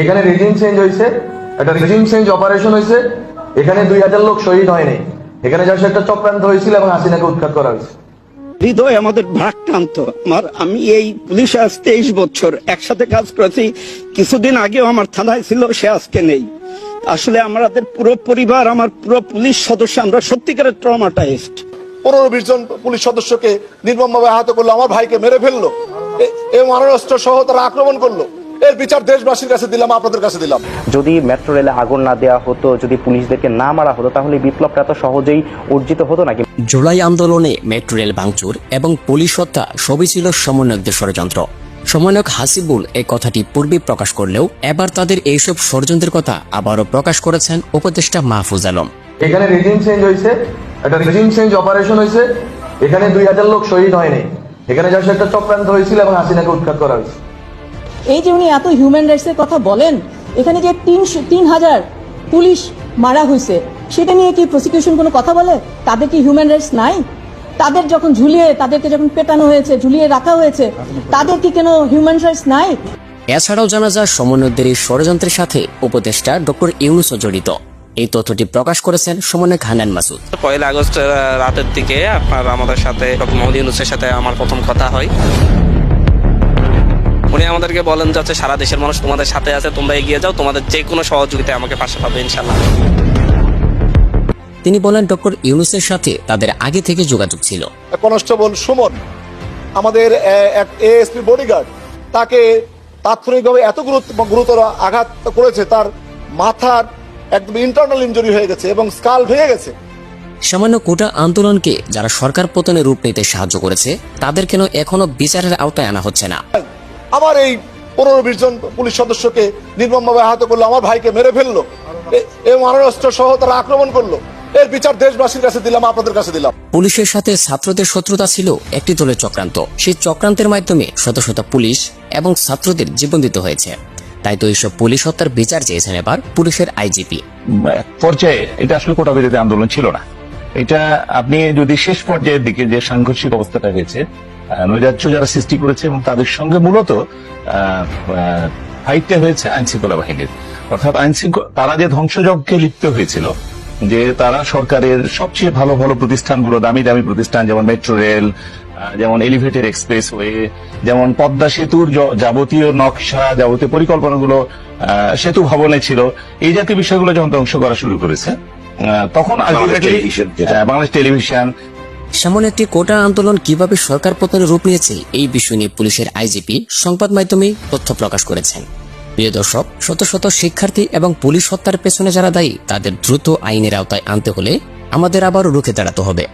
এখানে regime change হয়েছে, একটা রেজিম চেঞ্জ অপারেশন হয়েছে। এখানে 2000 লোক শহীদ হয়নি, এখানে যা একটা চক্রান্ত হয়েছিল এবং হাসিনাকে উৎখাত করা হয়েছে। হৃদয় আমাদের ভারাক্রান্ত। আমি এই পুলিশে আজ 23 বছর একসাথে কাজ করেছি। কিছুদিন আগেও আমার থানায় ছিল, সে আজকে নেই। আসলে আমাদের পুরো পরিবার, আমার পুরো পুলিশ সদস্য, আমরা সত্যিকারের ট্রমাটাইজড। 15-20 জন পুলিশ সদস্যকে নির্মমভাবে আহত করলো, আমার ভাইকে মেরে ফেললো এবং মারণাস্ত্র সহ তারা আক্রমণ করলো। এর বিচার দেশবাসীর কাছে দিলাম, আপনাদের কাছে দিলাম। যদি মেট্রো রেলে আগুন না দেওয়া হতো, যদি পুলিশদেরকে না মারা হতো, তাহলে বিপ্লবটা তো সহজেই অর্জিত হতো না। জুলাই আন্দোলনে মেট্রো রেল ভাঙচুর এবং পুলিশ হত্যা সবই ছিল সমন্বয়কদের ষড়যন্ত্র। সমন্বয়ক হাসিবুল এই কথাটি পূর্বে প্রকাশ করলেও এবার তাদের এইসব ষড়যন্ত্রের কথা আবারও প্রকাশ করেছেন উপদেষ্টা মাহফুজ আলম। এখানে রেজিম চেঞ্জ হয়েছে, একটা রেজিম চেঞ্জ অপারেশন হয়েছে। এখানে 2000 লোক শহীদ হয়নি, এখানে যা একটা চক্রান্ত হয়েছিল এবং হাসিনাকে উৎখাত করা হয়েছে। এই যে উনি এত হিউম্যান রাইটসের কথা বলেন, এখানে যে 3000 পুলিশ মারা হয়েছে, সেটা নিয়ে কি প্রসিকিউশন কোনো কথা বলে? তাদের কি হিউম্যান রাইটস নাই? তাদের যখন তাদেরকে যখন পেটানো হয়েছে, ঝুলিয়ে রাখা হয়েছে, তাদের কি কোনো হিউম্যান রাইটস নাই? এছাড়াও জানা যায় সমন্বয়কদের এই ষড়যন্ত্রের সাথে উপদেষ্টা ডক্টর ইউনূসও জড়িত। এই তথ্যটি প্রকাশ করেছেন সমন্বয়ক হান্নান মাসুদ। 1 আগস্ট রাতের দিকে আমাদের সাথে ডক্টর মোহাম্মদ ইউনূসের সাথে আমার প্রথম কথা হয়। উনি আমাদেরকে বলেন যে সারা দেশের মানুষ তোমাদের সাথে আছে, তোমরা এগিয়ে যাও, তোমাদের যে কোনো সহযোগিতায় আমাকে পাশে পাবে ইনশাল্লাহ। তিনি বলেন ডক্টর ইউনূসের সাথে তাদের আগে থেকে যোগাযোগ ছিল। কনস্টেবল সুমন, আমাদের এএসপি বডিগার্ড, তাকে তাৎক্ষণিকভাবে এত গুরুতর আঘাত করেছে, তার মাথার একদম ইন্টারনাল ইনজুরি হয়ে গেছে এবং স্কাল ভেঙে গেছে। সামান্য কোটা আন্দোলনকে যারা সরকার পতনে রূপ নিতে সাহায্য করেছে, তাদের কেন এখনো বিচারের আওতায় আনা হচ্ছে না? আমার এই 15-20 জন পুলিশ সদস্যকে নির্মমভাবে আহত করলো, আমার ভাইকে মেরে ফেললো এবং মারণাস্ত্র সহ তারা আক্রমণ করলো। এর বিচার দেশবাসীর কাছে দিলাম, আপনাদের কাছে দিলাম। পুলিশের সাথে ছাত্রদের শত্রুতা ছিল একটি দলের চক্রান্ত। সেই চক্রান্তের মাধ্যমে শত শত পুলিশ এবং ছাত্রদের জীবন দিতে হয়েছে। তাই তো এইসব পুলিশ হত্যার বিচার চেয়েছেন এবার পুলিশের আইজিপি। এক পর্যায়ে এটা আসলে কোটা বিরোধী আন্দোলন ছিল না। এটা আপনি যদি শেষ পর্যায়ের দিকে যে সাংঘর্ষিক অবস্থাটা হয়েছে, নৈরাজ্য যারা সৃষ্টি করেছে এবং তাদের সঙ্গে মূলত ফাইটটা হয়েছে আইন শৃঙ্খলা বাহিনীর, অর্থাৎ তারা যে ধ্বংসযজ্ঞে লিপ্ত হয়েছিল, যে তারা সরকারের সবচেয়ে ভালো ভালো প্রতিষ্ঠানগুলো, দামি দামি প্রতিষ্ঠান, যেমন মেট্রো রেল, যেমন এলিভেটেড এক্সপ্রেসওয়ে, যেমন পদ্মা সেতুর যাবতীয় নকশা, যাবতীয় পরিকল্পনাগুলো সেতু ভবনে ছিল, এই জাতীয় বিষয়গুলো যখন ধ্বংস করা শুরু করেছে, তখন বাংলাদেশ টেলিভিশন। সামনে একটি কোটা আন্দোলন কিভাবে সরকার পতনের রূপ নিয়েছে, এই বিষয় নিয়ে পুলিশের আইজিপি সংবাদ মাধ্যমে তথ্য প্রকাশ করেছেন। প্রিয় দর্শক, শত শত শিক্ষার্থী এবং পুলিশ হত্যার পেছনে যারা দায়ী, তাদের দ্রুত আইনের আওতায় আনতে হলে আমাদের আবারও রুখে দাঁড়াতে হবে।